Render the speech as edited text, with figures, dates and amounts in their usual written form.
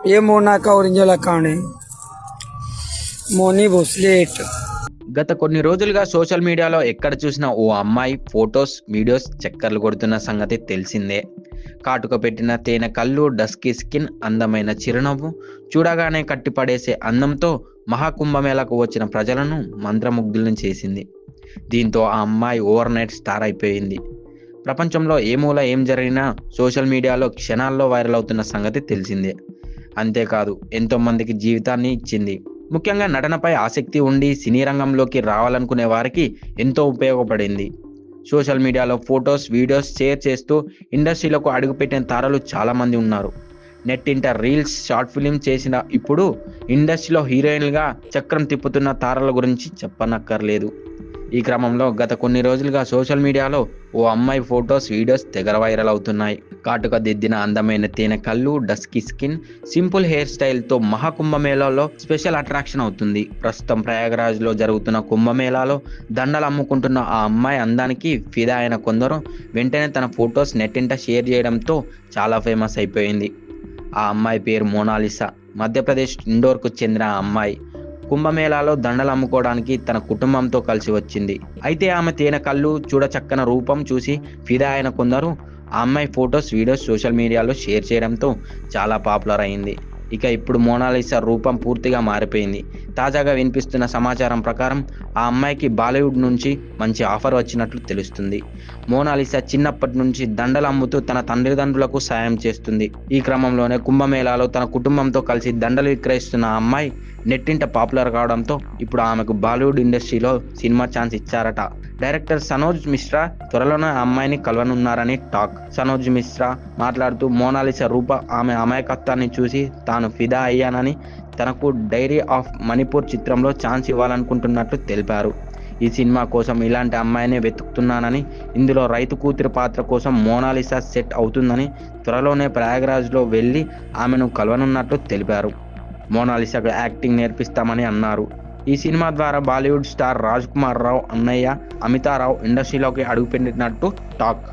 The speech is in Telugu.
ये मोना का ओरिजिनल अकाउंट है, मोनी भोसलेट। గత కొన్ని రోజులుగా సోషల్ మీడియాలో ఎక్కడ చూసినా ఓ అమ్మాయి ఫొటోస్ వీడియోస్ చక్కర్లు కొడుతున్న సంగతి తెలిసిందే. కాటుక పెట్టిన తేనె కళ్ళు, డస్కీ స్కిన్, అందమైన చిరునవ్వు, చూడగానే కట్టిపడేసే అందంతో మహాకుంభమేళకు వచ్చిన ప్రజలను మంత్రముగ్ధులను చేసింది. దీంతో ఆ అమ్మాయి ఓవర్ నైట్ స్టార్ అయిపోయింది. ప్రపంచంలో ఏ మూల ఏం జరిగినా సోషల్ మీడియాలో క్షణాల్లో వైరల్ అవుతున్న సంగతి తెలిసిందే. అంతేకాదు ఎంతో మందికి జీవితాన్ని ఇచ్చింది. ముఖ్యంగా నటనపై ఆసక్తి ఉండి సినీ రంగంలోకి రావాలనుకునే వారికి ఎంతో ఉపయోగపడింది. సోషల్ మీడియాలో ఫొటోస్ వీడియోస్ షేర్ చేస్తూ ఇండస్ట్రీలోకి అడుగుపెట్టిన తారలు చాలామంది ఉన్నారు. నెట్టింట రీల్స్ షార్ట్ ఫిలిం చేసిన ఇప్పుడు ఇండస్ట్రీలో హీరోయిన్గా చక్రం తిప్పుతున్న తారల గురించి చెప్పనక్కర్లేదు. ఈ క్రమంలో గత కొన్ని రోజులుగా సోషల్ మీడియాలో ఓ అమ్మాయి ఫొటోస్ వీడియోస్ తెగ వైరల్ అవుతున్నాయి. కాటుక దిద్దిన అందమైన తేనె కళ్ళు, డస్కీ స్కిన్, సింపుల్ హెయిర్ స్టైల్తో మహాకుంభమేళాలో స్పెషల్ అట్రాక్షన్ అవుతుంది. ప్రస్తుతం ప్రయాగరాజ్లో జరుగుతున్న కుంభమేళాలో దండలు అమ్ముకుంటున్న ఆ అమ్మాయి అందానికి ఫిదా అయిన కొందరు వెంటనే తన ఫొటోస్ నెట్టింట షేర్ చేయడంతో చాలా ఫేమస్ అయిపోయింది. ఆ అమ్మాయి పేరు మోనాలిసా. మధ్యప్రదేశ్ ఇండోర్కు చెందిన ఆ అమ్మాయి కుంభమేళాలో దండలు అమ్ముకోవడానికి తన కుటుంబంతో కలిసి వచ్చింది. అయితే ఆమె తేనె కళ్ళు, చూడచక్కన రూపం చూసి ఫిదా అయిన కొందరు ఆ అమ్మాయి ఫొటోస్ వీడియోస్ సోషల్ మీడియాలో షేర్ చేయడంతో చాలా పాపులర్ అయింది. ఇక ఇప్పుడు మోనాలిసా రూపం పూర్తిగా మారిపోయింది. తాజాగా వినిపిస్తున్న సమాచారం ప్రకారం ఆ అమ్మాయికి బాలీవుడ్ నుంచి మంచి ఆఫర్ వచ్చినట్లు తెలుస్తుంది. మోనాలిసా చిన్నప్పటి నుంచి దండలు అమ్ముతూ తన తల్లిదండ్రులకు సాయం చేస్తుంది. ఈ క్రమంలోనే కుంభమేళాలో తన కుటుంబంతో కలిసి దండలు విక్రయిస్తున్న ఆ అమ్మాయి నెట్టింట పాపులర్ కావడంతో ఇప్పుడు ఆమెకు బాలీవుడ్ ఇండస్ట్రీలో సినిమా ఛాన్స్ ఇచ్చారట. డైరెక్టర్ సనోజ్ మిశ్రా త్వరలోనే ఆ అమ్మాయిని కలవనున్నారని టాక్. సనోజ్ మిశ్రా మాట్లాడుతూ మోనాలిసా రూప ఆమె అమాయకత్వాన్ని చూసి తాను ఫిదా అయ్యానని, తనకు డైరీ ఆఫ్ మణిపూర్ చిత్రంలో ఛాన్స్ ఇవ్వాలనుకుంటున్నట్లు తెలిపారు. ఈ సినిమా కోసం ఇలాంటి అమ్మాయినే వెతుకుతున్నానని, ఇందులో రైతు కూతురి పాత్ర కోసం మోనాలిసా సెట్ అవుతుందని, త్వరలోనే ప్రయాగరాజ్లో వెళ్ళి ఆమెను కలవనున్నట్లు తెలిపారు. మోనాలిసాకు యాక్టింగ్ నేర్పిస్తామని అన్నారు. ఈ సినిమా ద్వారా బాలీవుడ్ స్టార్ రాజ్ కుమార్ రావు అన్నయ్య అమితారావు ఇండస్ట్రీలోకి అడుగుపెట్టినట్టు టాక్.